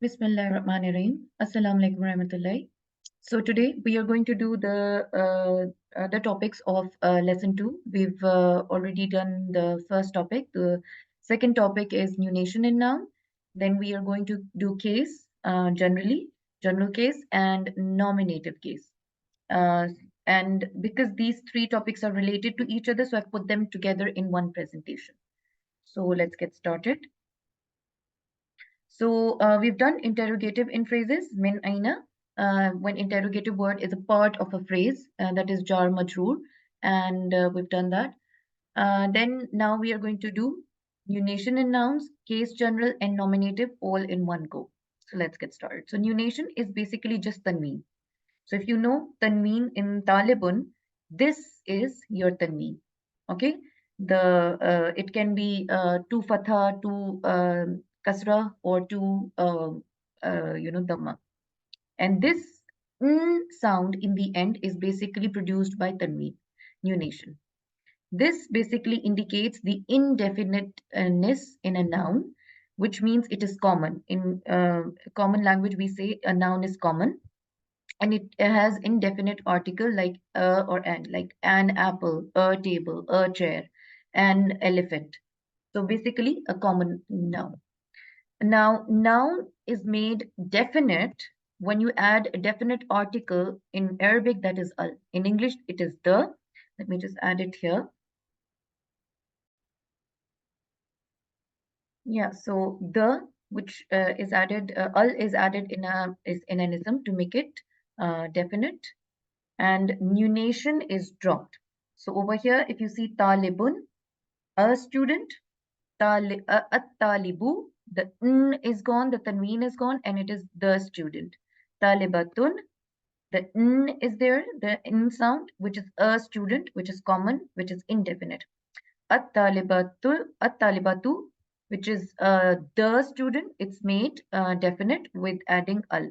Bismillahirrahmanirrahim. Assalamu alaikum warahmatullahi. So today we are going to do the topics of lesson 2. We've already done the first topic. The second topic is nunation in noun. Then we are going to do case, general case, and nominative case. Uh, and because these three topics are related to each other, so I've put them together in one presentation. So let's get started. So we've done interrogative in phrases, min aina, when interrogative word is a part of a phrase, that is jar majroor, and we've done that. Then now we are going to do nunation in nouns, case general, and nominative all in one go. So let's get started. So nunation is basically just tanween. So if you know tanween in talibun, this is your tanween. Okay, the it can be two fatha, two kasra, or two dhamma. And this sound in the end is basically produced by tanween, nunation. This basically indicates the indefiniteness in a noun, which means it is common. In common language, we say a noun is common, and it has indefinite article like a or an, like an apple, a table, a chair, an elephant. So basically a common noun. Now, noun is made definite when you add a definite article. In Arabic, that is al. In English, it is the. Let me just add it here. Yeah, so the, which is added, al is added in an ism to make it definite, and nunation is dropped. So over here, if you see talibun, a student, at-talibu, the n is gone, the tanween is gone, and it is the student. Talibatun, the n is there, the n sound, which is a student, which is common, which is indefinite. At-talibatu, which is the student, it's made definite with adding al.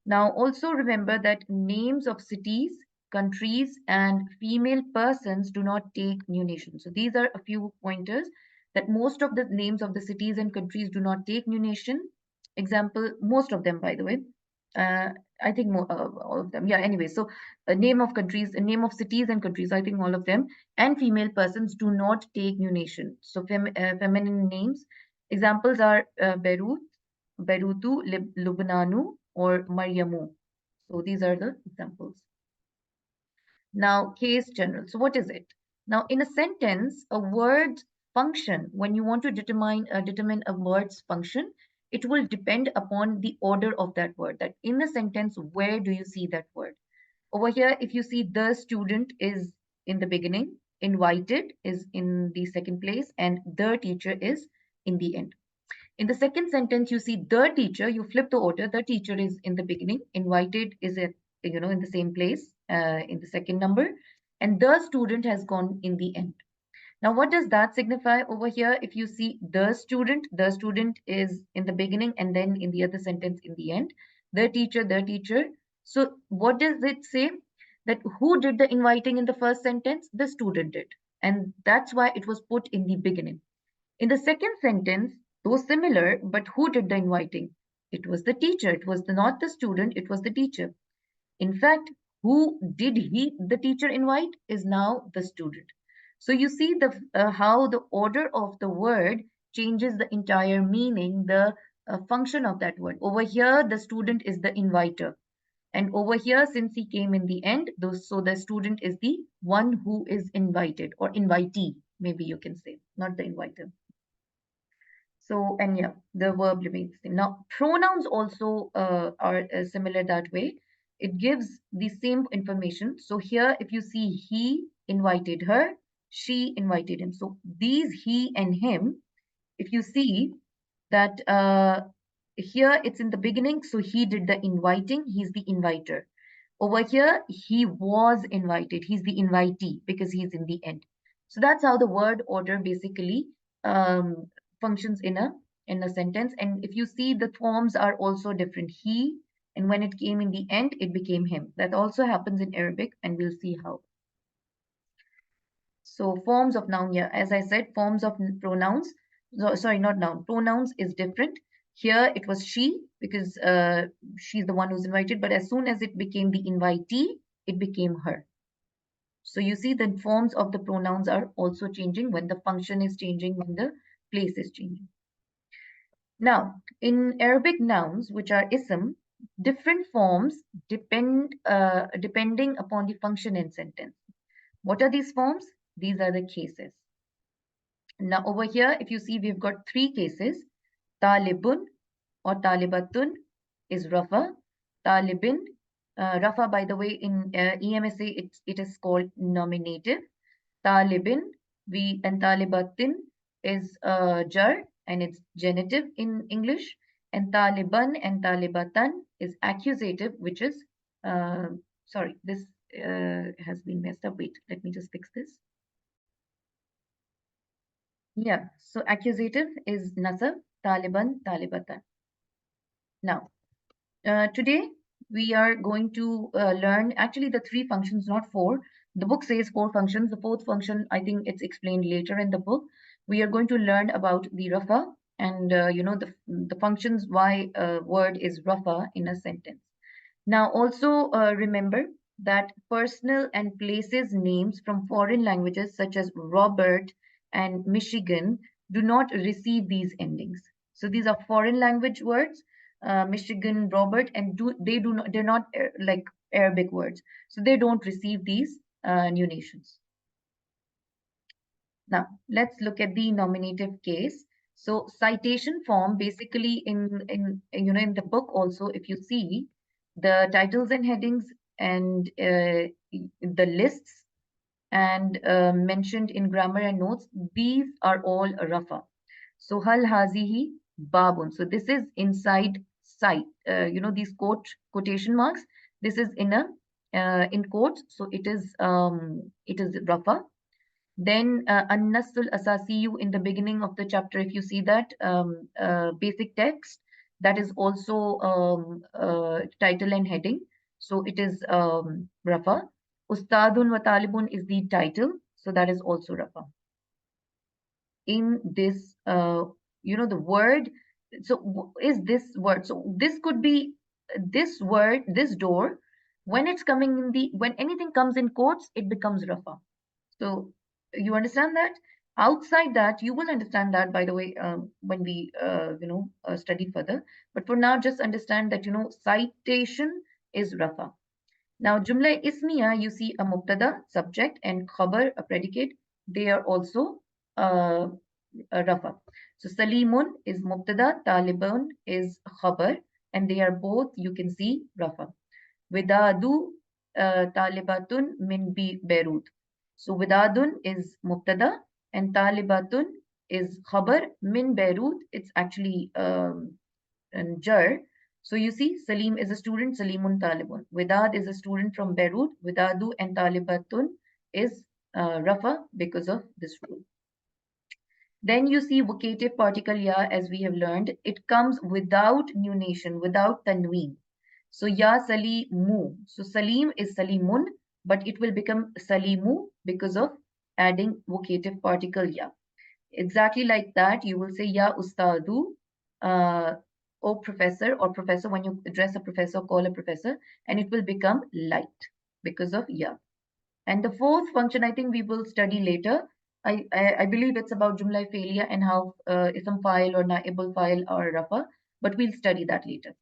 Now, also remember that names of cities, countries, and female persons do not take nunation. So these are a few pointers that most of the names of the cities and countries do not take nunation. Example, most of them, by the way. Uh, I think all of them. Yeah, anyway, so a name of countries, a name of cities and countries, I think all of them, and female persons do not take nunation. So feminine names. Examples are Beirut, Beirutu, Lubnanu, or Maryamu. So these are the examples. Now, case general. So what is it? Now, in a sentence, a word function, when you want to determine a word's function, it will depend upon the order of that word. That in the sentence, where do you see that word? Over here, if you see the student is in the beginning, invited is in the second place, and the teacher is in the end. In the second sentence, you see the teacher, you flip the order, the teacher is in the beginning, invited is in the same place in the second number, and the student has gone in the end. Now, what does that signify over here? If you see the student is in the beginning and then in the other sentence in the end, the teacher. So what does it say? That who did the inviting in the first sentence? The student did. And that's why it was put in the beginning. In the second sentence, though similar, but who did the inviting? It was the teacher. It was not the student, it was the teacher. In fact, who did the teacher invite is now the student. So you see how the order of the word changes the entire meaning, the function of that word. Over here, the student is the inviter. And over here, since he came in the end, so the student is the one who is invited, or invitee, maybe you can say, not the inviter. So, and yeah, the verb remains the same. Now, pronouns also are similar that way. It gives the same information. So here, if you see he invited her, she invited him. So these he and him, if you see that here it's in the beginning, so he did the inviting, he's the inviter. Over here, he was invited, he's the invitee because he's in the end. So that's how the word order basically functions in a sentence. And if you see, the forms are also different. He, and when it came in the end, it became him. That also happens in Arabic, and we'll see how. So forms of noun, yeah, as I said, forms of pronouns. So, sorry, not noun. Pronouns is different. Here it was she because she's the one who's invited, but as soon as it became the invitee, it became her. So you see the forms of the pronouns are also changing when the function is changing, when the place is changing. Now, in Arabic nouns, which are ism, different forms depending upon the function in sentence. What are these forms? These are the cases. Now, over here, if you see, we've got three cases. Talibun or talibatun is Rafa. Talibin, Rafa, by the way, in EMSA, it is called nominative. Talibin, and talibatin is jar and it's genitive in English. And taliban and talibatan is accusative, which is, sorry, this has been messed up. Wait, let me just fix this. Yeah, so accusative is nasab, taliban, talibatan. Now, today we are going to learn actually the three functions, not four. The book says four functions. The fourth function, I think it's explained later in the book. We are going to learn about the rafa and the functions why a word is rafa in a sentence. Now, also remember that personal and places names from foreign languages such as Robert and Michigan do not receive these endings. So these are foreign language words, Michigan, Robert, and they're not like Arabic words. So they don't receive these nunations. Now, let's look at the nominative case. So citation form, basically in the book also, if you see the titles and headings and the lists and mentioned in grammar and notes, these are all rafa. So hal hazihi babun. So this is inside site. These quotation marks. This is in quotes. So it is rafa. Then An-Nasul Asasiyu in the beginning of the chapter, if you see that basic text, that is also title and heading. So it is Rafa. Ustadun wa Talibun is the title. So that is also Rafa. In this, the word. So is this word? So this could be this word, this door. When it's coming when anything comes in quotes, it becomes Rafa. So you understand that? Outside that, you will understand that, by the way, when we, study further. But for now, just understand that, citation is rafa. Now, jumla ismiya, you see a mubtada, subject, and khabar, a predicate. They are also uh, rafa. So Salimun is mubtada, Taliban is khabar, and they are both, you can see, rafa. Widadu talibatun min Beirut. So Widadun is mubtada and talibatun is khabar min Beirut. It's actually jar. So you see, Salim is a student, Salimun Talibun. Widad is a student from Beirut. Widadu and talibatun is rafa because of this rule. Then you see vocative particle ya, as we have learned. It comes without nunation, without tanween. So ya Salimu. So Salim is Salimun, but it will become Salimu because of adding vocative particle ya. Exactly like that, you will say ya Ustadu, O professor or professor when you address a professor, call a professor, and it will become light because of ya. And the fourth function, I think we will study later. I believe it's about Jumla failure and how ism file or naibul file or rafa, but we'll study that later.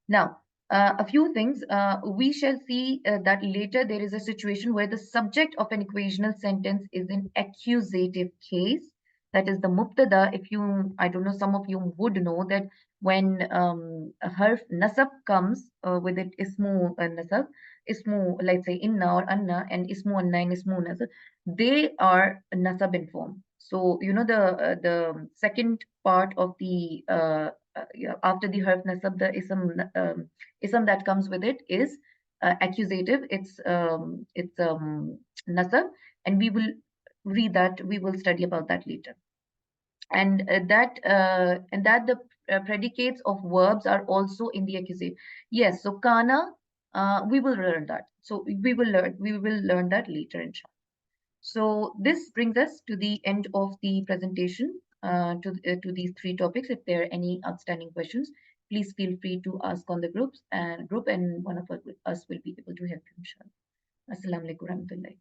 Now, a few things. We shall see that later there is a situation where the subject of an equational sentence is in accusative case. That is the mubtada. If you, I don't know, some of you would know that when a harf nasab comes with it ismu nasab, ismu, let's say inna or anna, and ismu anna and ismu nasab, they are nasab in form. So, the second part of the after the harf nasab, the ism that comes with it is accusative. It's nasab, and we will read that. We will study about that later. And that the predicates of verbs are also in the accusative. Yes, so kana, we will learn that. So we will learn that later, inshallah. So this brings us to the end of the presentation. to these three topics. If there are any outstanding questions, please feel free to ask on the group, and one of us will be able to help you, inshallah. Assalamu alaikum warahmatullahi.